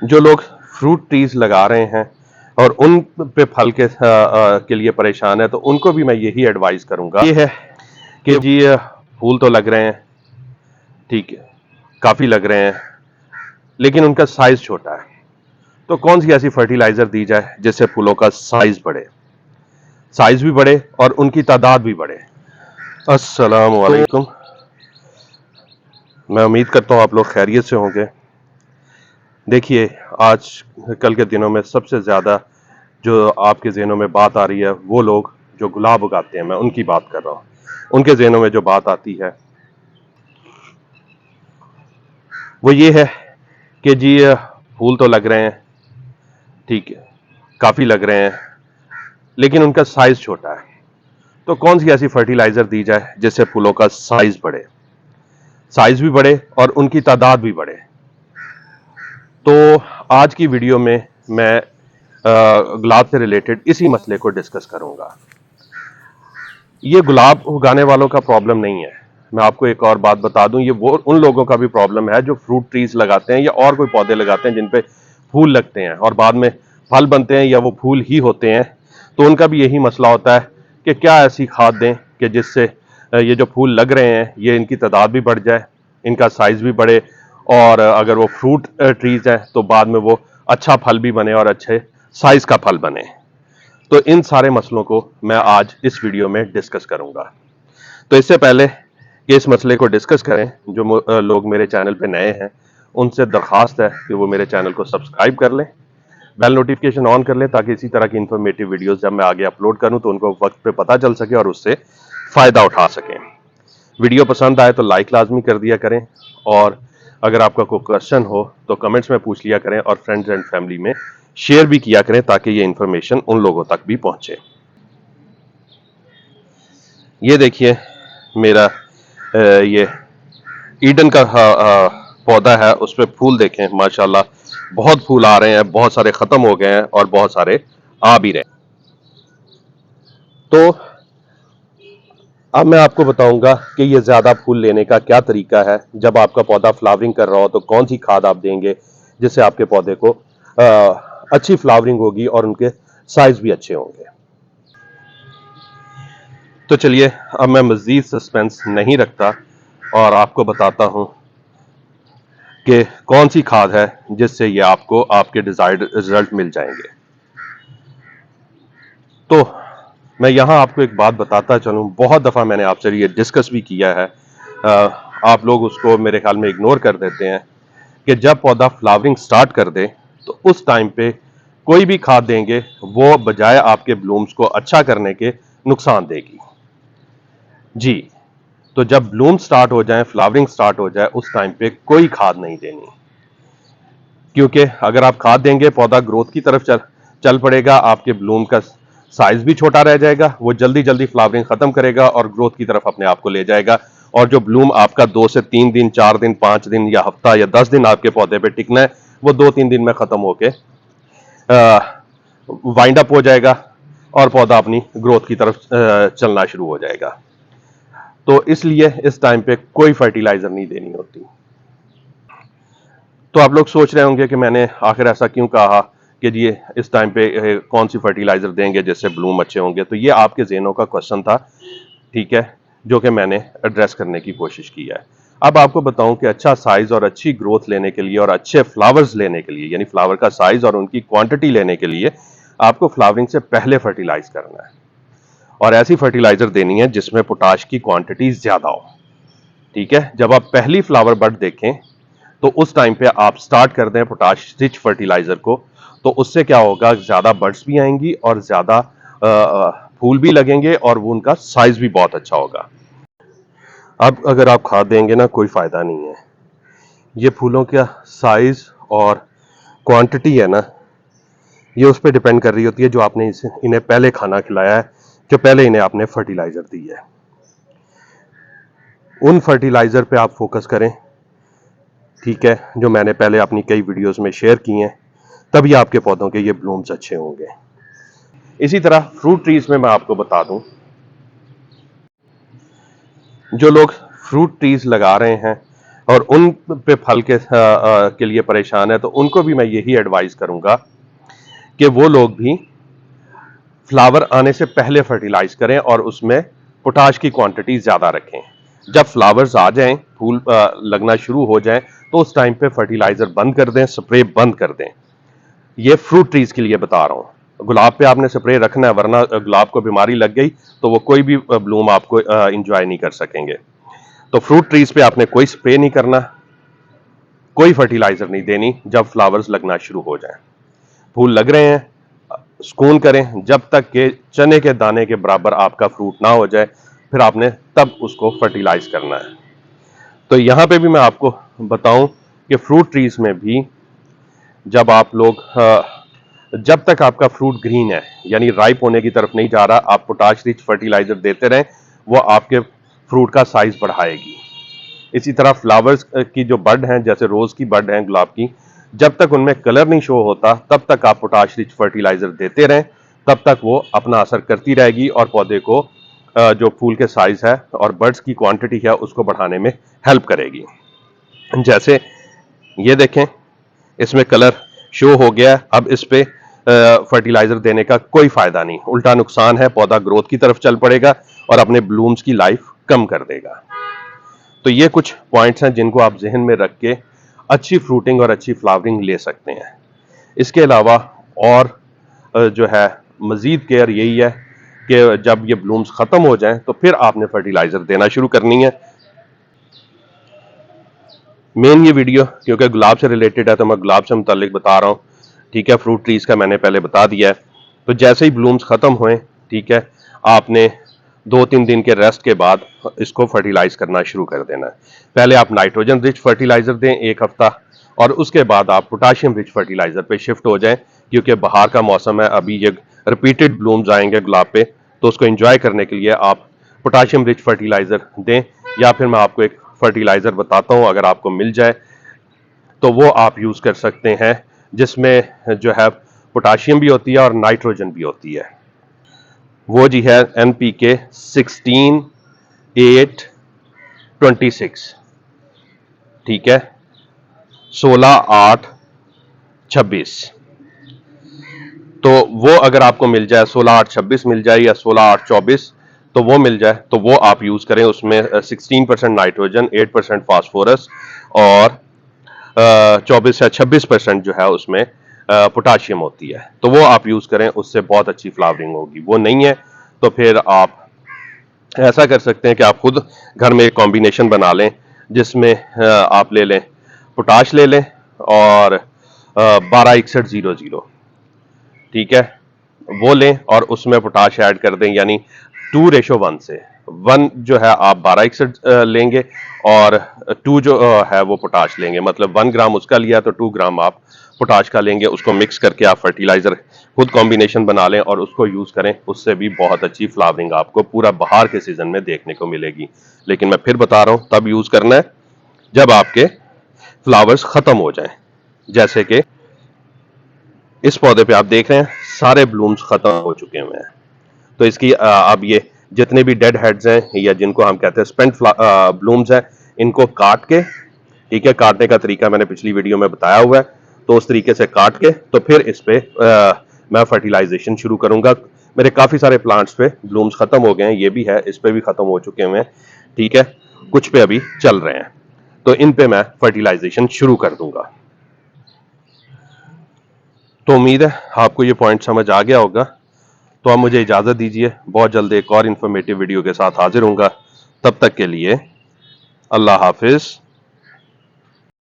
जो लोग fruit trees लगा रहे हैं और उन पे फल के लिए परेशान है, तो उनको भी मैं यही एडवाइस करूंगा, ये है कि जी फूल तो लग रहे हैं, ठीक है, काफी लग रहे हैं, लेकिन उनका साइज छोटा है। तो कौन सी ऐसी फर्टिलाइजर दी जाए जिससे फूलों का साइज भी बढ़े और उनकी तादाद भी बढ़े। अस्सलाम वालेकुम। मैं उम्मीद करता हूँ आप लोग खैरियत से होंगे। देखिए, आज कल के दिनों में सबसे ज़्यादा जो आपके ज़हनों में बात आ रही है, वो लोग जो गुलाब उगाते हैं, मैं उनकी बात कर रहा हूँ। उनके ज़हनों में जो बात आती है वो ये है कि जी फूल तो लग रहे हैं, ठीक है, काफ़ी लग रहे हैं, लेकिन उनका साइज छोटा है। तो कौन सी ऐसी फर्टिलाइजर दी जाए जिससे फूलों का साइज भी बढ़े और उनकी तादाद भी बढ़े। तो आज की वीडियो में मैं गुलाब से रिलेटेड इसी मसले को डिस्कस करूंगा। ये गुलाब उगाने वालों का प्रॉब्लम नहीं है। मैं आपको एक और बात बता दूं, ये वो उन लोगों का भी प्रॉब्लम है जो फ्रूट ट्रीज लगाते हैं या और कोई पौधे लगाते हैं जिन पे फूल लगते हैं और बाद में फल बनते हैं या वो फूल ही होते हैं। तो उनका भी यही मसला होता है कि क्या ऐसी खाद दें कि जिससे ये जो फूल लग रहे हैं ये इनकी तादाद भी बढ़ जाए, इनका साइज भी बढ़े, और अगर वो फ्रूट ट्रीज हैं तो बाद में वो अच्छा फल भी बने और अच्छे साइज का फल बने। तो इन सारे मसलों को मैं आज इस वीडियो में डिस्कस करूंगा। तो इससे पहले कि इस मसले को डिस्कस करें, जो लोग मेरे चैनल पे नए हैं उनसे दरखास्त है कि वो मेरे चैनल को सब्सक्राइब कर लें, बेल नोटिफिकेशन ऑन कर लें, ताकि इसी तरह की इंफॉर्मेटिव वीडियोस जब मैं आगे अपलोड करूं तो उनको वक्त पे पता चल सके और उससे फायदा उठा सकें। वीडियो पसंद आए तो लाइक लाजमी कर दिया करें, और अगर आपका कोई क्वेश्चन हो तो कमेंट्स में पूछ लिया करें, और फ्रेंड्स एंड फैमिली में शेयर भी किया करें ताकि ये इंफॉर्मेशन उन लोगों तक भी पहुंचे। ये देखिए, मेरा ये ईडन का पौधा है, उस पर फूल देखें, माशाल्लाह बहुत फूल आ रहे हैं, बहुत सारे खत्म हो गए हैं और बहुत सारे आ भी रहे हैं। तो अब मैं आपको बताऊंगा कि ये ज्यादा फूल लेने का क्या तरीका है। जब आपका पौधा फ्लावरिंग कर रहा हो तो कौन सी खाद आप देंगे जिससे आपके पौधे को अच्छी फ्लावरिंग होगी और उनके साइज भी अच्छे होंगे। तो चलिए, अब मैं मजीद सस्पेंस नहीं रखता और आपको बताता हूं कि कौन सी खाद है जिससे ये आपको आपके डिजायर्ड रिजल्ट मिल जाएंगे। तो मैं यहां आपको एक बात बताता चलूं, बहुत दफा मैंने आपसे ये डिस्कस भी किया है, आप लोग उसको मेरे ख्याल में इग्नोर कर देते हैं, कि जब पौधा फ्लावरिंग स्टार्ट कर दे तो उस टाइम पे कोई भी खाद देंगे वो बजाय आपके ब्लूम्स को अच्छा करने के नुकसान देगी। जी, तो जब ब्लूम स्टार्ट हो जाए, फ्लावरिंग स्टार्ट हो जाए, उस टाइम पे कोई खाद नहीं देनी, क्योंकि अगर आप खाद देंगे पौधा ग्रोथ की तरफ चल पड़ेगा, आपके ब्लूम का साइज भी छोटा रह जाएगा, वो जल्दी जल्दी फ्लावरिंग खत्म करेगा और ग्रोथ की तरफ अपने आप को ले जाएगा। और जो ब्लूम आपका 2 से 3 दिन, 4 दिन, 5 दिन या हफ्ता या 10 दिन आपके पौधे पे टिकना है, वो 2-3 दिन में खत्म होके वाइंड अप हो जाएगा और पौधा अपनी ग्रोथ की तरफ चलना शुरू हो जाएगा। तो इसलिए इस टाइम पे कोई फर्टिलाइजर नहीं देनी होती। तो आप लोग सोच रहे होंगे कि मैंने आखिर ऐसा क्यों कहा कि जी इस टाइम पे कौन सी फर्टिलाइजर देंगे जिससे ब्लूम अच्छे होंगे। तो ये आपके ज़हनों का क्वेश्चन था, ठीक है, जो कि मैंने एड्रेस करने की कोशिश की है। अब आपको बताऊं कि अच्छा साइज और अच्छी ग्रोथ लेने के लिए और अच्छे फ्लावर्स लेने के लिए, यानी फ्लावर का साइज और उनकी क्वांटिटी लेने के लिए, आपको फ्लावरिंग से पहले फर्टिलाइज करना है, और ऐसी फर्टिलाइजर देनी है जिसमें पोटाश की क्वांटिटी ज्यादा हो। ठीक है, जब आप पहली फ्लावर बड देखें तो उस टाइम पे आप स्टार्ट कर दें पोटाश रिच फर्टिलाइजर को, तो उससे क्या होगा, ज्यादा बर्ड्स भी आएंगी और ज्यादा फूल भी लगेंगे और वो उनका साइज भी बहुत अच्छा होगा। अब अगर आप खाद देंगे ना, कोई फायदा नहीं है। ये फूलों का साइज और क्वांटिटी है ना, ये उस पर डिपेंड कर रही होती है जो आपने इन्हें पहले खाना खिलाया है, जो पहले इन्हें आपने फर्टिलाइजर दी है। उन फर्टिलाइजर पे आप फोकस करें, ठीक है, जो मैंने पहले अपनी कई वीडियोस में शेयर किए हैं, तभी आपके पौधों के ये ब्लूम्स अच्छे होंगे। इसी तरह फ्रूट ट्रीज में मैं आपको बता दूं, जो लोग फ्रूट ट्रीज लगा रहे हैं और उन पे फल के लिए परेशान है, तो उनको भी मैं यही एडवाइस करूंगा कि वो लोग भी फ्लावर आने से पहले फर्टिलाइज करें और उसमें पोटाश की क्वांटिटी ज्यादा रखें। जब फ्लावर्स आ जाएं, फूल लगना शुरू हो जाएं, तो उस टाइम पे फर्टिलाइजर बंद कर दें, स्प्रे बंद कर दें। ये फ्रूट ट्रीज के लिए बता रहा हूं। गुलाब पे आपने स्प्रे रखना है, वरना गुलाब को बीमारी लग गई तो वो कोई भी ब्लूम आपको इंजॉय नहीं कर सकेंगे। तो फ्रूट ट्रीज पे आपने कोई स्प्रे नहीं करना, कोई फर्टिलाइजर नहीं देनी जब फ्लावर्स लगना शुरू हो जाए। फूल लग रहे हैं, सुकून करें जब तक के चने के दाने के बराबर आपका फ्रूट ना हो जाए, फिर आपने तब उसको फर्टिलाइज करना है। तो यहां पे भी मैं आपको बताऊं कि फ्रूट ट्रीज में भी जब आप लोग जब तक आपका फ्रूट ग्रीन है, यानी राइप होने की तरफ नहीं जा रहा, आप पोटाश रिच फर्टिलाइजर देते रहें, वो आपके फ्रूट का साइज बढ़ाएगी। इसी तरह फ्लावर्स की जो बड हैं, जैसे रोज की बड हैं गुलाब की, जब तक उनमें कलर नहीं शो होता तब तक आप पोटाश रिच फर्टिलाइजर देते रहें, तब तक वो अपना असर करती रहेगी और पौधे को जो फूल के साइज है और बर्ड्स की क्वांटिटी है उसको बढ़ाने में हेल्प करेगी। जैसे ये देखें, इसमें कलर शो हो गया। अब इस पे फर्टिलाइजर देने का कोई फायदा नहीं, उल्टा नुकसान है, पौधा ग्रोथ की तरफ चल पड़ेगा और अपने ब्लूम्स की लाइफ कम कर देगा। तो ये कुछ पॉइंट्स हैं जिनको आप जहन में रख के अच्छी फ्रूटिंग और अच्छी फ्लावरिंग ले सकते हैं। इसके अलावा और जो है मजीद केयर यही है कि जब ये ब्लूम्स खत्म हो जाएं तो फिर आपने फर्टिलाइजर देना शुरू करनी है। मेन ये वीडियो क्योंकि गुलाब से रिलेटेड है तो मैं गुलाब से मुतालिक बता रहा हूँ, ठीक है। फ्रूट ट्रीज का मैंने पहले बता दिया है। तो जैसे ही ब्लूम्स खत्म हुए, ठीक है, आपने 2-3 दिन के रेस्ट के बाद इसको फर्टिलाइज करना शुरू कर देना है। पहले आप नाइट्रोजन रिच फर्टिलाइजर दें 1 हफ्ता, और उसके बाद आप पोटाशियम रिच फर्टिलाइजर पे शिफ्ट हो जाएं, क्योंकि बाहर का मौसम है, अभी ये रिपीटेड ब्लूम्स आएंगे गुलाब पे, तो उसको एंजॉय करने के लिए आप पोटाशियम रिच फर्टिलाइजर दें। या फिर मैं आपको एक फर्टिलाइजर बताता हूं, अगर आपको मिल जाए तो वो आप यूज कर सकते हैं, जिसमें जो है पोटाशियम भी होती है और नाइट्रोजन भी होती है। वो जी है NPK 16-8-26, ठीक है, 16-8-26। तो वो अगर आपको मिल जाए, 16-8-26 मिल जाए या 16-8-24, तो वो मिल जाए तो वो आप यूज करें। उसमें 16% नाइट्रोजन, 8% फास्फोरस और 24 या 26% जो है उसमें पोटाशियम होती है, तो वो आप यूज करें, उससे बहुत अच्छी फ्लावरिंग होगी। वो नहीं है तो फिर आप ऐसा कर सकते हैं कि आप खुद घर में एक कॉम्बिनेशन बना लें, जिसमें आप ले लें, पोटाश ले लें और 12-61-00, ठीक है, वो लें और उसमें पोटाश ऐड कर दें, यानी 2:1 से 1 जो है आप 12-61 लेंगे और 2 जो है वो पोटाश लेंगे। मतलब 1 ग्राम उसका लिया तो 2 ग्राम आप पोटाश का लेंगे। उसको मिक्स करके आप फर्टिलाइजर खुद कॉम्बिनेशन बना लें और उसको यूज करें। उससे भी बहुत अच्छी फ्लावरिंग आपको पूरा बहार के सीजन में देखने को मिलेगी। लेकिन मैं फिर बता रहा हूं, तब यूज करना है जब आपके फ्लावर्स खत्म हो जाएं। जैसे कि इस पौधे पे आप देख रहे हैं, सारे ब्लूम्स खत्म हो चुके हुए हैं। तो इसकी अब ये जितने भी डेड हेड्स हैं या जिनको हम कहते हैं स्पेंट ब्लूम्स हैं, इनको काट के, ठीक है, काटने का तरीका मैंने पिछली वीडियो में बताया हुआ है, तो उस तरीके से काट के तो फिर इस पे मैं फर्टिलाइजेशन शुरू करूंगा। मेरे काफी सारे प्लांट्स पे ब्लूम्स खत्म हो गए हैं, ये भी है, इस पे भी खत्म हो चुके हुए हैं, ठीक है, कुछ पे अभी चल रहे हैं, तो इन पे मैं फर्टिलाइजेशन शुरू कर दूंगा। तो उम्मीद है आपको ये पॉइंट समझ आ गया होगा। तो आप मुझे इजाजत दीजिए, बहुत जल्द एक और इन्फॉर्मेटिव वीडियो के साथ हाजिर होऊंगा। तब तक के लिए अल्लाह हाफिज।